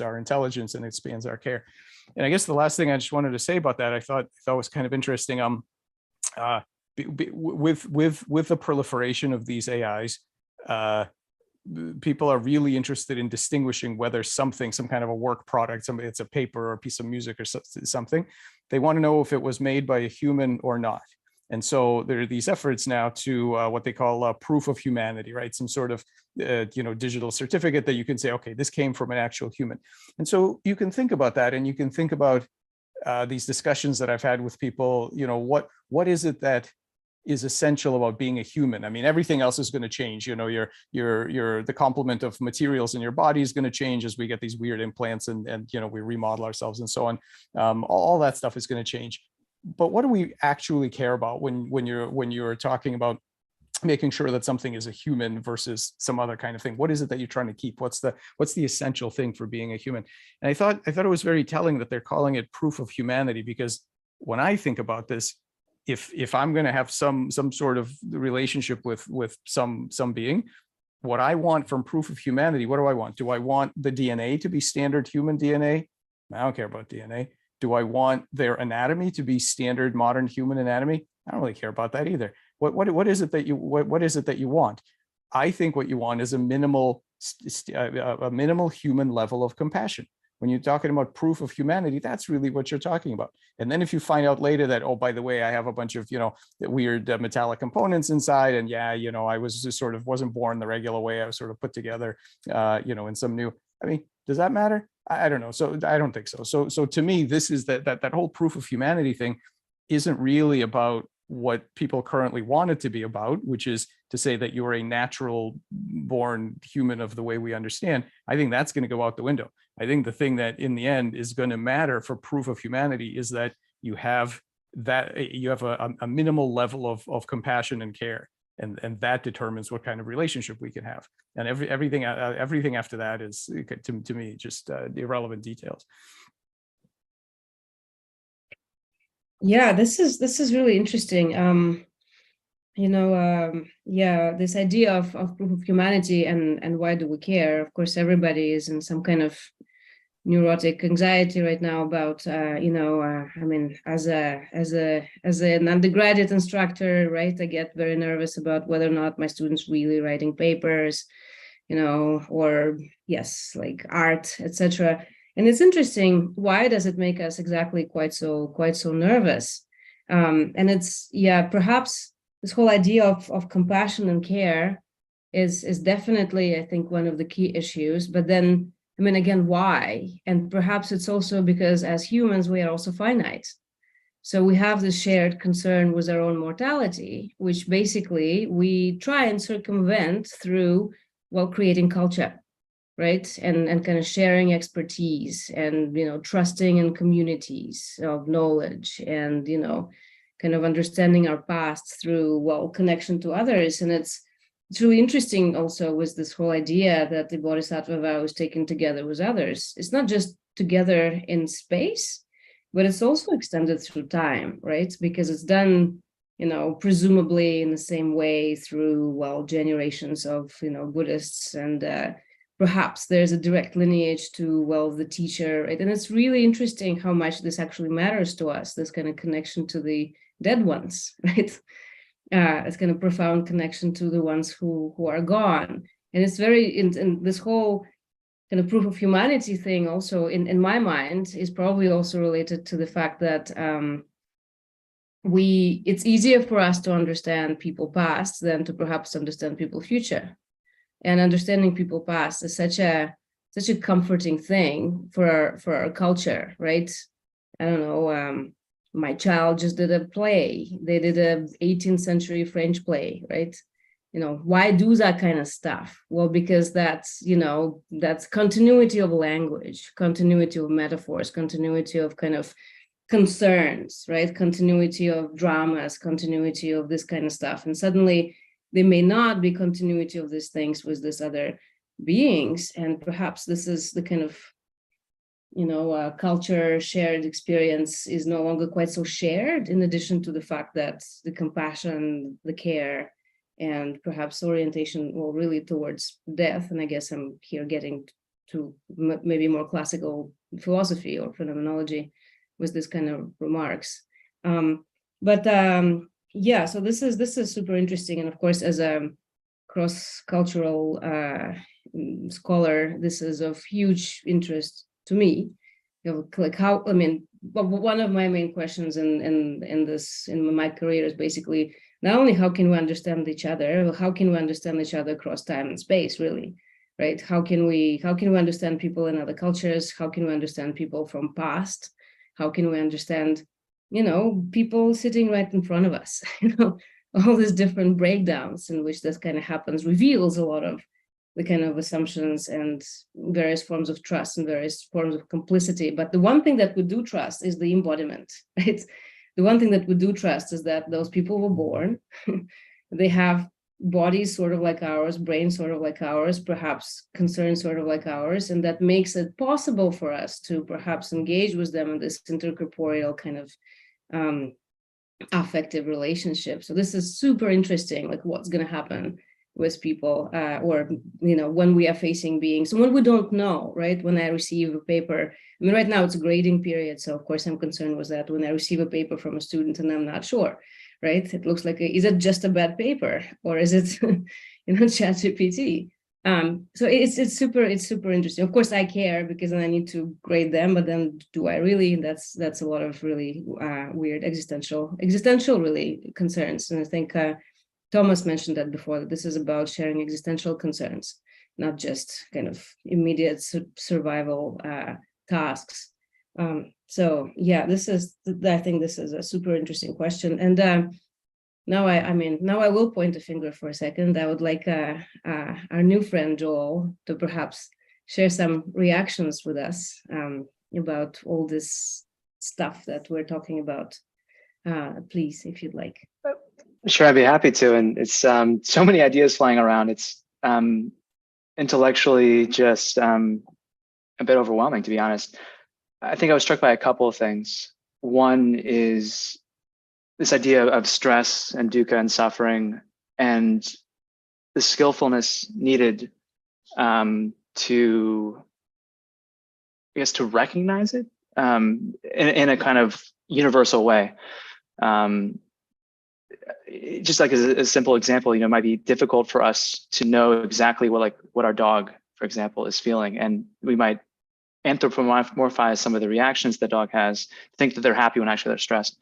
our intelligence and expands our care. And I guess the last thing I just wanted to say about that, I thought was kind of interesting. With the proliferation of these AIs, people are really interested in distinguishing whether some kind of a work product, it's a paper or a piece of music or something, they want to know if it was made by a human or not. And so there are these efforts now to what they call proof of humanity, right? Some sort of digital certificate that you can say, okay, this came from an actual human. And so you can think about that, and you can think about these discussions that I've had with people. What is it that is essential about being a human? I mean, everything else is going to change. The complement of materials in your body is going to change as we get these weird implants and we remodel ourselves and so on. All that stuff is going to change. But what do we actually care about when you're talking about making sure that something is a human versus some other kind of thing? What is it that you're trying to keep? What's the essential thing for being a human? And I thought it was very telling that they're calling it proof of humanity, because when I think about this, if I'm going to have some sort of relationship with some being, what I want from proof of humanity, what do I want? Do I want the DNA to be standard human DNA? I don't care about DNA. Do I want their anatomy to be standard modern human anatomy? I don't really care about that either. What is it that you want? I think what you want is a minimal human level of compassion. When you're talking about proof of humanity, that's really what you're talking about. And then if you find out later that, oh, by the way, I have a bunch of, weird metallic components inside, and I was just sort of wasn't born the regular way. I was sort of put together, in some new, I mean, does that matter? I don't know. So I don't think so. So to me, this is that whole proof of humanity thing isn't really about what people currently want it to be about, which is to say that you're a natural born human of the way we understand. I think that's going to go out the window. I think the thing that in the end is going to matter for proof of humanity is that you have a minimal level of compassion and care. And that determines what kind of relationship we can have. And everything after that is, to me, just irrelevant details. Yeah, this is really interesting. This idea of proof of humanity and why do we care? Of course, everybody is in some kind of neurotic anxiety right now about, I mean, as an undergraduate instructor, right, I get very nervous about whether or not my students really writing papers, or yes, like art, etc. And it's interesting, why does it make us exactly quite so nervous? And it's, perhaps this whole idea of compassion and care is definitely, I think, one of the key issues. But then, I mean, again, why? And perhaps it's also because as humans, we are also finite. So we have this shared concern with our own mortality, which basically we try and circumvent through, creating culture. Right, and kind of sharing expertise and trusting in communities of knowledge and kind of understanding our past through connection to others. And it's really interesting also with this whole idea that the Bodhisattva vow is taken together with others. It's not just together in space, but it's also extended through time, right? Because it's done presumably in the same way through generations of Buddhists, and perhaps there's a direct lineage to, the teacher, right? And it's really interesting how much this actually matters to us, this kind of connection to the dead ones, right? It's kind of profound connection to the ones who are gone. And it's very, in this whole kind of proof of humanity thing also in my mind is probably also related to the fact that it's easier for us to understand people past than to perhaps understand people future. And understanding people past is such a comforting thing for our culture, right? I don't know, my child just did a play. They did a 18th century French play, right? You know, why do that kind of stuff? Well, because that's, you know, that's continuity of language, continuity of metaphors, continuity of kind of concerns, right? Continuity of dramas, continuity of this kind of stuff. And suddenly there may not be continuity of these things with these other beings. And perhaps this is the kind of, you know, culture shared experience is no longer quite so shared, in addition to the fact that the compassion, the care, and perhaps orientation, well, really towards death. And I guess I'm here getting to maybe more classical philosophy or phenomenology with this kind of remarks. Yeah, so this is super interesting. And of course, as a cross-cultural scholar, this is of huge interest to me. You know, like how, I mean, one of my main questions in my career is basically not only how can we understand each other, how can we understand each other across time and space, really, right? How can we understand people in other cultures? How can we understand people from past? How can we understand, you know, people sitting right in front of us? You know, all these different breakdowns in which this kind of happens reveals a lot of the kind of assumptions and various forms of trust and various forms of complicity. But the one thing that we do trust is the embodiment, right? The one thing that we do trust is that those people were born, they have bodies sort of like ours, brains sort of like ours, perhaps concerns sort of like ours, and that makes it possible for us to perhaps engage with them in this intercorporeal kind of affective relationship. So this is super interesting, like what's going to happen with people, or, you know, when we are facing beings, and when we don't know, right? When I receive a paper, I mean, right now it's a grading period, so of course I'm concerned with that. When I receive a paper from a student and I'm not sure, right? It looks like, is it just a bad paper, or is it, you know, ChatGPT? So it's super interesting. Of course I care because then I need to grade them, but then do I really? That's a lot of really weird existential really concerns. And I think Thomas mentioned that before, that this is about sharing existential concerns, not just kind of immediate survival tasks. So yeah, I think this is a super interesting question. And now I will point a finger for a second. I would like our new friend Joel to perhaps share some reactions with us about all this stuff that we're talking about. Please, if you'd like. Sure, I'd be happy to. And it's so many ideas flying around. It's intellectually just a bit overwhelming, to be honest. I think I was struck by a couple of things. One is this idea of stress and dukkha and suffering, and the skillfulness needed to recognize it in a kind of universal way. Just like as a simple example, you know, it might be difficult for us to know exactly what our dog, for example, is feeling, and we might anthropomorphize some of the reactions the dog has, think that they're happy when actually they're stressed.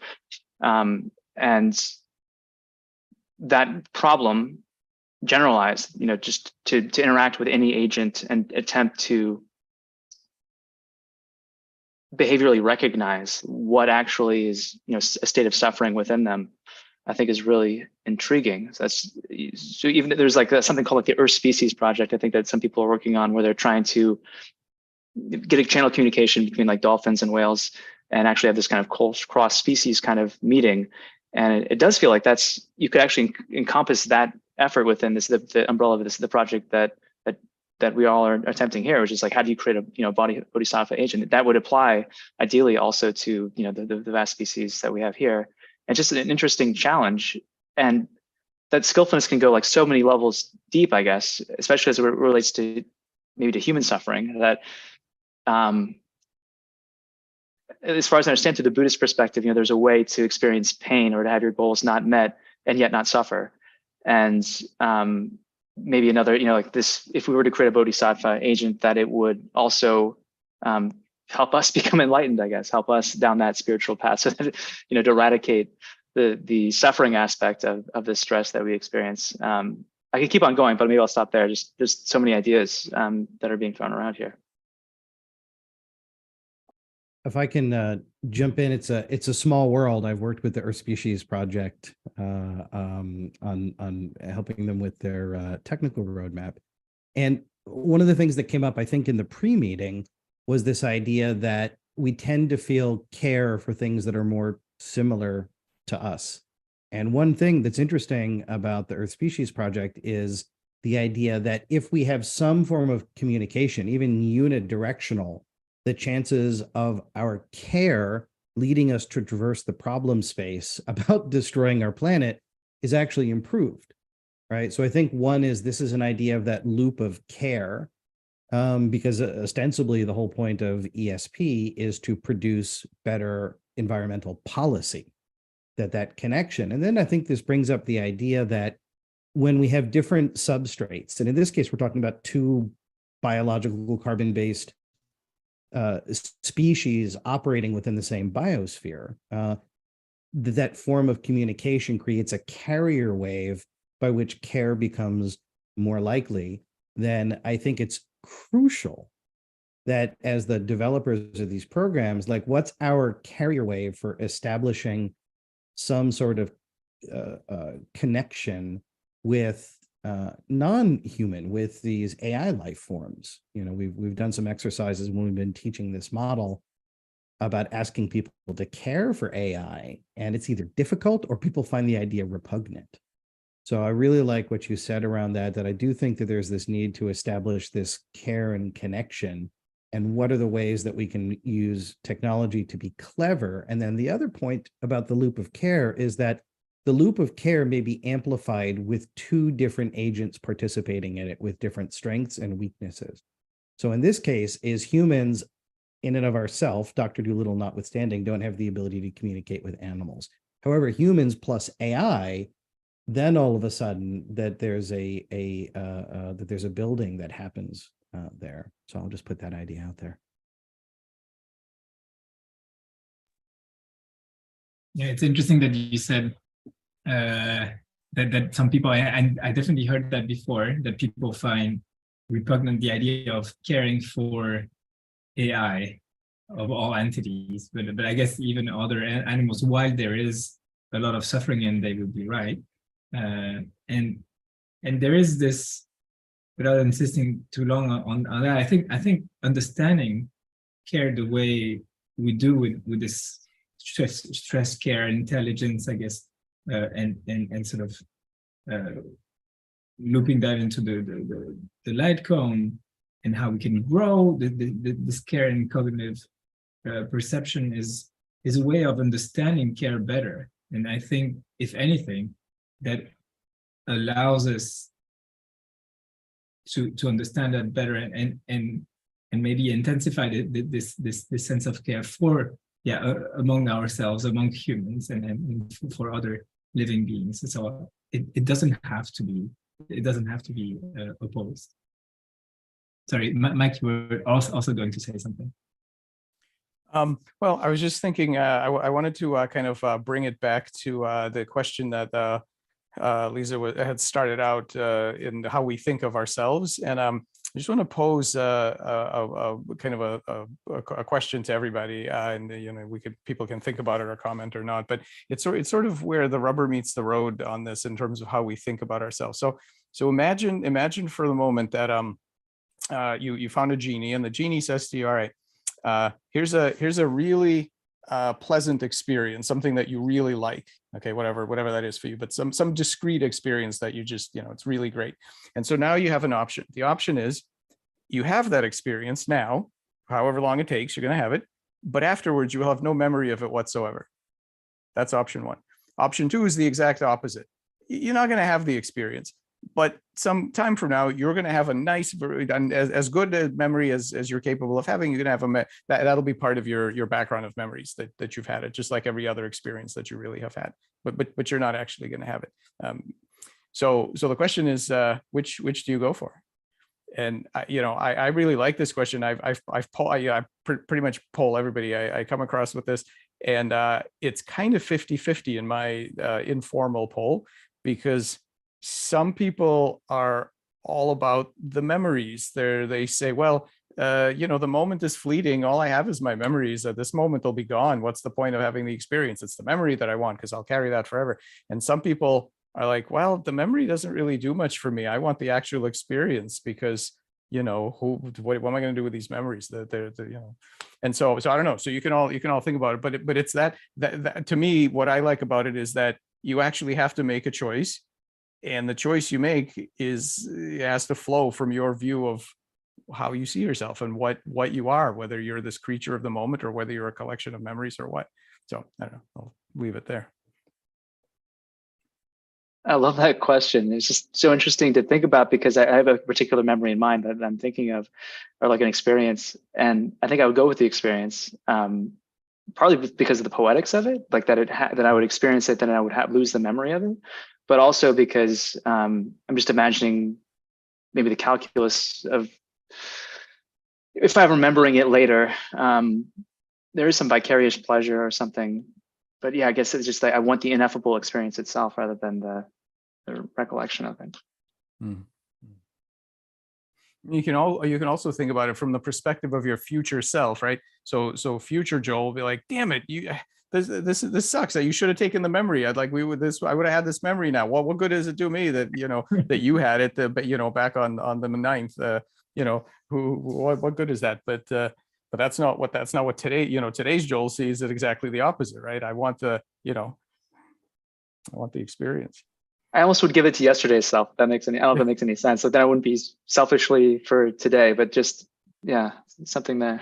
And that problem generalized, you know, just to interact with any agent and attempt to behaviorally recognize what actually is, you know, a state of suffering within them, I think is really intriguing. So even there's like something called like the Earth Species Project, I think that some people are working on, where they're trying to get a channel communication between like dolphins and whales and actually have this kind of cross species kind of meeting. And it does feel like you could actually encompass that effort within the umbrella of the project that we all are attempting here, which is like, how do you create a, you know, bodhisattva agent that would apply ideally also to, you know, the vast species that we have here. And just an interesting challenge. And that skillfulness can go like so many levels deep, I guess, especially as it relates to maybe to human suffering, that as far as I understand, to the Buddhist perspective, you know, there's a way to experience pain or to have your goals not met and yet not suffer. And maybe another, like this, if we were to create a bodhisattva agent, that it would also help us become enlightened, I guess, help us down that spiritual path, so that, to eradicate the suffering aspect of the stress that we experience. I could keep on going, but maybe I'll stop there. Just there's so many ideas that are being thrown around here. If I can jump in, it's a small world. I've worked with the Earth Species Project on helping them with their technical roadmap. And one of the things that came up, I think, in the pre-meeting was this idea that we tend to feel care for things that are more similar to us. And one thing that's interesting about the Earth Species Project is the idea that if we have some form of communication, even unidirectional, the chances of our care leading us to traverse the problem space about destroying our planet is actually improved, right? So I think one is, this is an idea of that loop of care, because ostensibly the whole point of ESP is to produce better environmental policy, that connection. And then I think this brings up the idea that when we have different substrates, and in this case, we're talking about two biological carbon-based species operating within the same biosphere, that form of communication creates a carrier wave by which care becomes more likely. Then I think it's crucial that as the developers of these programs, like, what's our carrier wave for establishing some sort of connection with non-human, with these AI life forms. We've done some exercises when we've been teaching this model about asking people to care for AI, and it's either difficult or people find the idea repugnant. So I really like what you said around that I do think that there's this need to establish this care and connection, and what are the ways that we can use technology to be clever. And then the other point about the loop of care is that the loop of care may be amplified with two different agents participating in it with different strengths and weaknesses. So in this case, is humans in and of ourselves, Dr. Dolittle notwithstanding, don't have the ability to communicate with animals. However, humans plus AI, then all of a sudden that there's a building that happens there. So I'll just put that idea out there. Yeah, it's interesting that you said that some people, and I definitely heard that before, that people find repugnant the idea of caring for AI of all entities, but I guess even other animals, while there is a lot of suffering, and they would be right, and there is this, without insisting too long on that, I think understanding care the way we do with this stress care intelligence, I guess, and sort of looping that into the light cone, and how we can grow this care and cognitive perception is a way of understanding care better. And I think, if anything, that allows us to understand that better, and maybe intensify this sense of care for among ourselves, among humans, and for other living beings. So it doesn't have to be opposed. Sorry, Mike, you were also going to say something. Well, I was just thinking, I wanted to kind of bring it back to the question that Lisa had started out in how we think of ourselves. And I just want to pose a kind of a question to everybody, and people can think about it or comment or not. But it's sort of where the rubber meets the road on this in terms of how we think about ourselves. So imagine for the moment that you found a genie, and the genie says to you, all right, here's a really pleasant experience, something that you really like, okay, whatever that is for you, but some discrete experience that you just, it's really great. And so now you have an option. The option is you have that experience now, however long it takes, you're going to have it, but afterwards you will have no memory of it whatsoever. That's option one. Option two is the exact opposite. You're not going to have the experience, but some time from now, you're going to have a nice, as good a memory as you're capable of having. You're going to have that'll be part of your background of memories that you've had it, just like every other experience that you really have had. But you're not actually going to have it. So the question is, which do you go for? And I really like this question. I pretty much poll everybody I come across with this, and it's kind of 50-50 in my informal poll, because some people are all about the memories. They say, well, the moment is fleeting. All I have is my memories. At this moment, they'll be gone. What's the point of having the experience? It's the memory that I want, because I'll carry that forever. And some people are like, well, the memory doesn't really do much for me. I want the actual experience, because what am I going to do with these memories? And so I don't know. So you can all think about it, but it's that to me, what I like about it is that you actually have to make a choice, and the choice you make it has to flow from your view of how you see yourself and what you are, whether you're this creature of the moment or whether you're a collection of memories or what. So I don't know. I'll leave it there. I love that question. It's just so interesting to think about, because I have a particular memory in mind that I'm thinking of, or like an experience. And I think I would go with the experience, partly because of the poetics of it, like that I would experience it, then I would lose the memory of it. But also because I'm just imagining maybe the calculus of, if I'm remembering it later, there is some vicarious pleasure or something. But yeah, I guess it's just like I want the ineffable experience itself rather than the recollection of it. You can also think about it from the perspective of your future self, right? So future Joel will be like, damn it, this sucks. That you should have taken the memory. I would have had this memory now. Well, what good does it do me that that you had it, back on the 9th? What good is that? But that's not what today's Joel sees it exactly the opposite, right? I want the experience. I almost would give it to yesterday's self. I don't know if that makes any sense. So then I wouldn't be selfishly for today, but just, something there.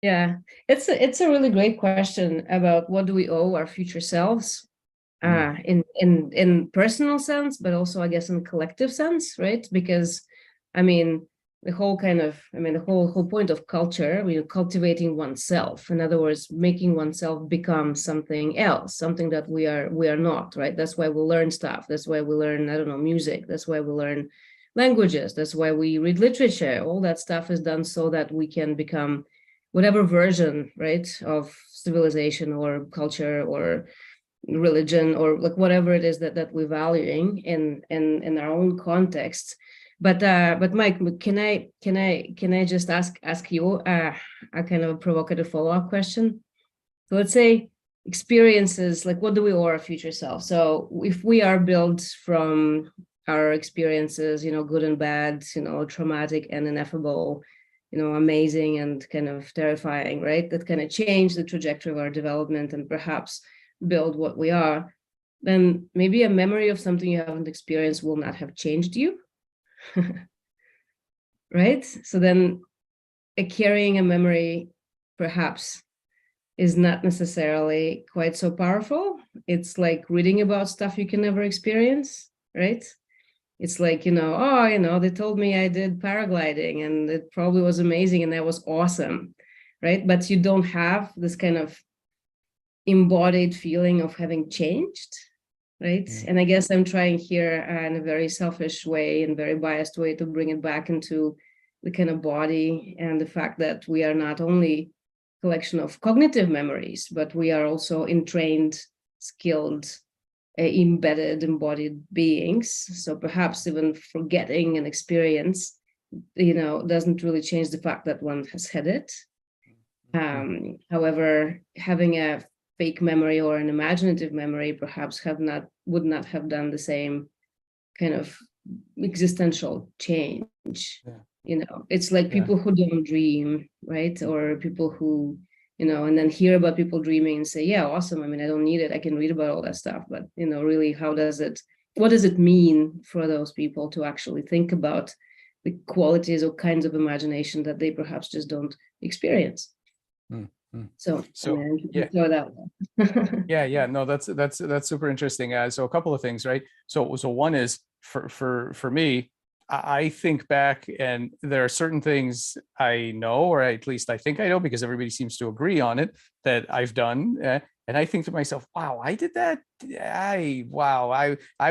Yeah, it's a really great question about what do we owe our future selves, in personal sense, but also I guess in collective sense, right? Because the whole point of culture, cultivating oneself. In other words, making oneself become something else, something that we are not, right? That's why we learn stuff. That's why we learn, music. That's why we learn languages. That's why we read literature. All that stuff is done so that we can become whatever version, right, of civilization or culture or religion or like whatever it is that we're valuing in our own context. But Mike, can I just ask you a kind of a provocative follow-up question? So let's say experiences, like what do we owe our future self? So if we are built from our experiences, good and bad, traumatic and ineffable, amazing and kind of terrifying, right? That kind of change the trajectory of our development and perhaps build what we are, then maybe a memory of something you haven't experienced will not have changed you. Right? So then carrying a memory perhaps is not necessarily quite so powerful. It's like reading about stuff you can never experience, right? It's like, they told me I did paragliding and it probably was amazing and that was awesome, right? But you don't have this kind of embodied feeling of having changed, right? And I guess I'm trying here in a very selfish way and very biased way to bring it back into the kind of body and the fact that we are not only a collection of cognitive memories, but we are also entrained, skilled, embedded, embodied beings. So perhaps even forgetting an experience, doesn't really change the fact that one has had it. However, having a fake memory or an imaginative memory perhaps would not have done the same kind of existential change. It's like people who don't dream, right? Or people who, and then hear about people dreaming and say, yeah, awesome. I don't need it. I can read about all that stuff. But, really, what does it mean for those people to actually think about the qualities or kinds of imagination that they perhaps just don't experience? So yeah, no, that's super interesting. So a couple of things, right? So one is for me, I think back, and there are certain things I know, or at least I think I know, because everybody seems to agree on it, that I've done. And I think to myself, wow, I did that. I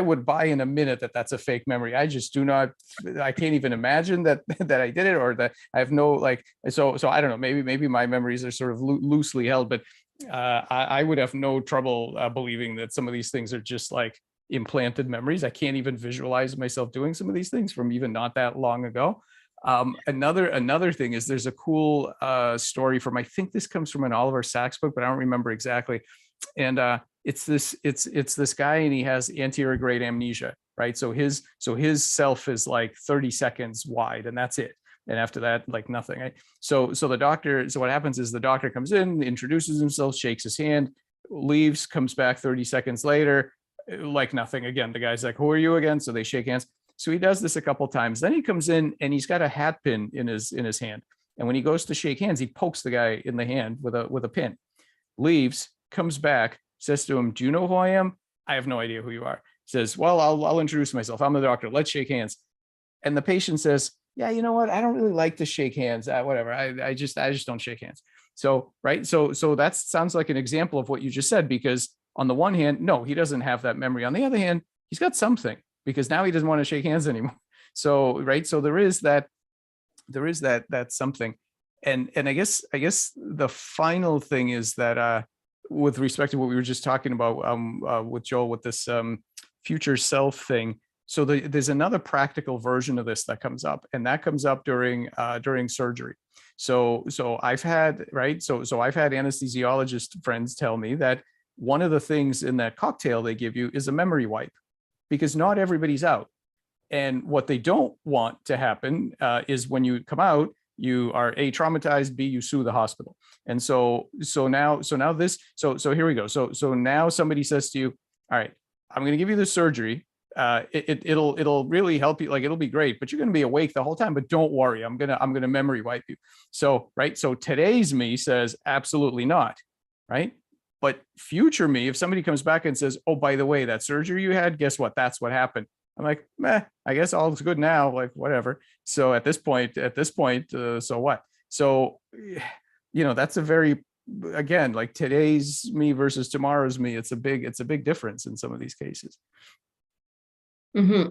would buy in a minute that that's a fake memory. I just do not, I can't even imagine that I did it, or that I have no, like, so I don't know, maybe my memories are sort of loosely held, but I would have no trouble believing that some of these things are just like implanted memories. I can't even visualize myself doing some of these things from even not that long ago. Another thing is, there's a cool story from, I think this comes from an Oliver Sacks book, but I don't remember exactly. And it's this guy, and he has anterior grade amnesia, right? So his self is like 30 seconds wide, and that's it. And after that, like nothing. Right? So what happens is the doctor comes in, introduces himself, shakes his hand, leaves, comes back 30 seconds later, like nothing again. The guy's like, who are you again? So they shake hands. So he does this a couple of times. Then he comes in, and he's got a hat pin in his hand. And when he goes to shake hands, he pokes the guy in the hand with a pin. Leaves, comes back, says to him, do you know who I am? I have no idea who you are. Says, well, I'll introduce myself. I'm the doctor. Let's shake hands. And the patient says, yeah, you know what? I don't really like to shake hands. Whatever. I just don't shake hands. So, right. So that sounds like an example of what you just said, because on the one hand, no, he doesn't have that memory. On the other hand, he's got something, because now he doesn't want to shake hands anymore. So, right. So there is that something. And I guess the final thing is that with respect to what we were just talking about with Joel, with this future self thing. So there's another practical version of this that comes up, and that comes up during surgery. So I've had, right. So I've had anesthesiologist friends tell me that one of the things in that cocktail they give you is a memory wipe, because not everybody's out. And what they don't want to happen is when you come out, you are A, traumatized, B, you sue the hospital. And so now here we go. So now somebody says to you, all right, I'm going to give you this surgery. It'll really help you. Like, it'll be great, but you're going to be awake the whole time, but don't worry. I'm going to memory wipe you. So, right. So today's me says, absolutely not. Right. But future me, if somebody comes back and says, oh, by the way, that surgery you had, guess what? That's what happened. I'm like, meh, I guess all's good now, like whatever. So at this point, so what? So, that's a very, again, like today's me versus tomorrow's me. It's a big difference in some of these cases. Mm-hmm.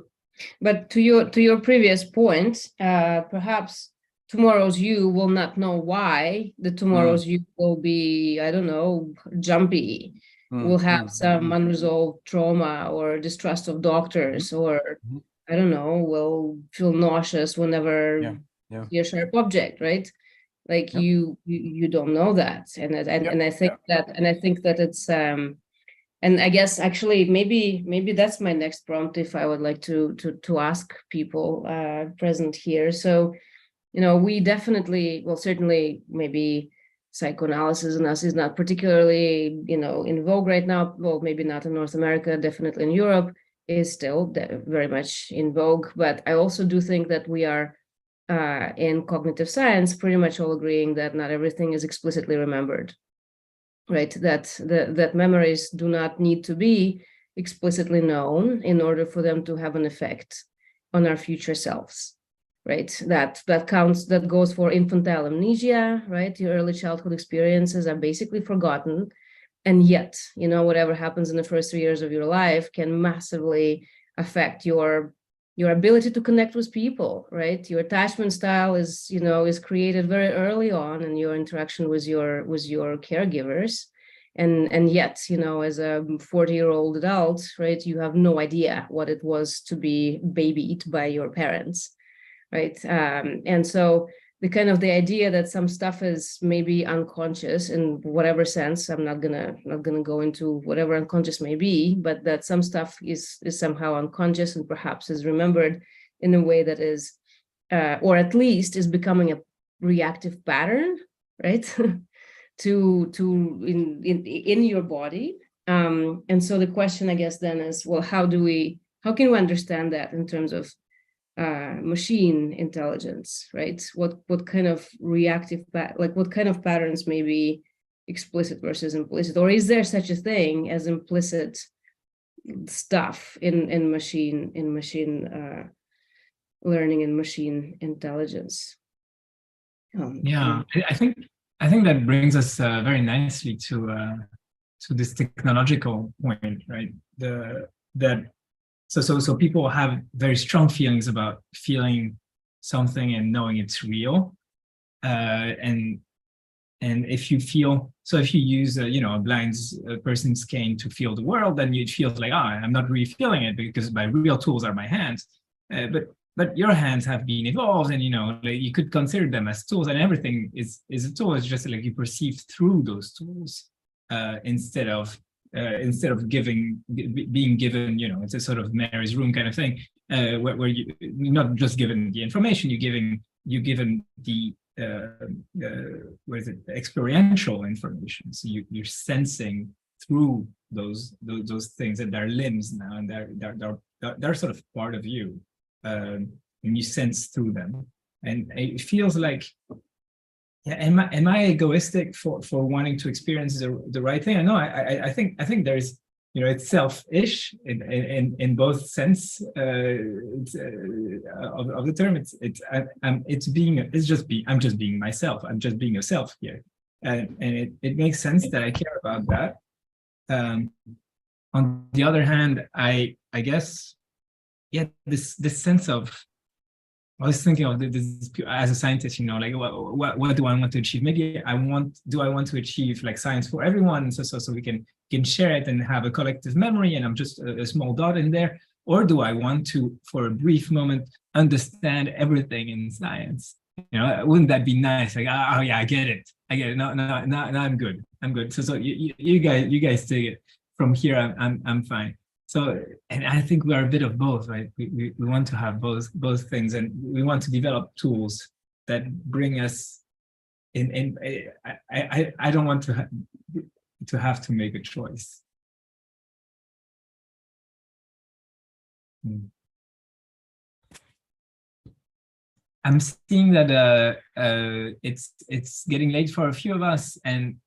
But to your previous point, perhaps tomorrow's you will not know why the tomorrow's you will be, I don't know, jumpy. Will have some unresolved trauma or distrust of doctors, or I don't know, will feel nauseous whenever see a sharp object, right? Like you don't know that, and I think that it's and I guess actually maybe that's my next prompt, if I would like to ask people present here. So, we definitely, well, certainly maybe psychoanalysis in us is not particularly, in vogue right now. Well, maybe not in North America, definitely in Europe is still very much in vogue. But I also do think that we are in cognitive science pretty much all agreeing that not everything is explicitly remembered, right? That memories do not need to be explicitly known in order for them to have an effect on our future selves. Right, that goes for infantile amnesia, right? Your early childhood experiences are basically forgotten, and yet, whatever happens in the first 3 years of your life can massively affect your ability to connect with people, right? Your attachment style is created very early on in your interaction with your caregivers, and yet, as a 40-year-old adult, right, you have no idea what it was to be babied by your parents. Right. And so the idea that some stuff is maybe unconscious in whatever sense, I'm not gonna go into whatever unconscious may be, but that some stuff is somehow unconscious and perhaps is remembered in a way that is, or at least is becoming a reactive pattern, right? to in your body. And so the question, I guess, then is, well, how can we understand that in terms of machine intelligence, right? What kind of reactive, what kind of patterns may be explicit versus implicit, or is there such a thing as implicit stuff in machine learning and machine intelligence. Yeah, I think that brings us very nicely to this technological point, right? So people have very strong feelings about feeling something and knowing it's real, and if you feel, so if you use a blind person's cane to feel the world, then it feels like, I'm not really feeling it because my real tools are my hands, but your hands have been evolved, and like you could consider them as tools, and everything is a tool. It's just like you perceive through those tools, instead of being given, it's a sort of Mary's room kind of thing, where you're not just given the information, you're given the what is it, experiential information. So you're sensing through those things, and they're limbs now, and they're sort of part of you, and you sense through them, and it feels like, yeah, am I egoistic for wanting to experience the right thing? No, I think there's, it's selfish in both sense of the term. I'm just being myself. I'm just being a self here, and it makes sense that I care about that. On the other hand, I guess, yeah, this sense of, I was thinking of this as a scientist, like what do I want to achieve? Maybe do I want to achieve like science for everyone, so we can share it and have a collective memory, and I'm just a small dot in there? Or do I want to, for a brief moment, understand everything in science? Wouldn't that be nice? Like, oh yeah, I get it. No, I'm good. So you guys take it from here. I'm fine. So, and I think we are a bit of both, right? We want to have both things, and we want to develop tools that bring us in. I don't want to have to make a choice. I'm seeing that it's getting late for a few of us, and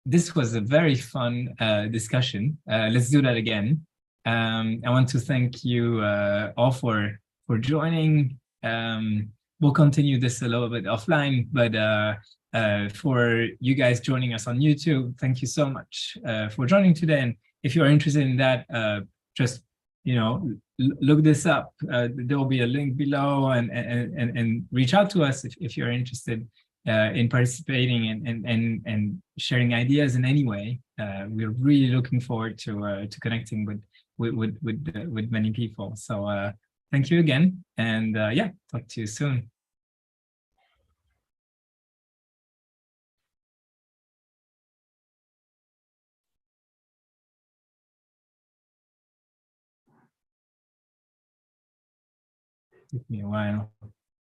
this was a very fun discussion. Let's do that again. I want to thank you all for joining. We'll continue this a little bit offline, but for you guys joining us on YouTube, thank you so much for joining today. And if you're interested in that, just look this up. There will be a link below, and reach out to us if you're interested in participating and sharing ideas in any way. We're really looking forward to connecting with many people. So thank you again, and yeah, talk to you soon. Took me a while.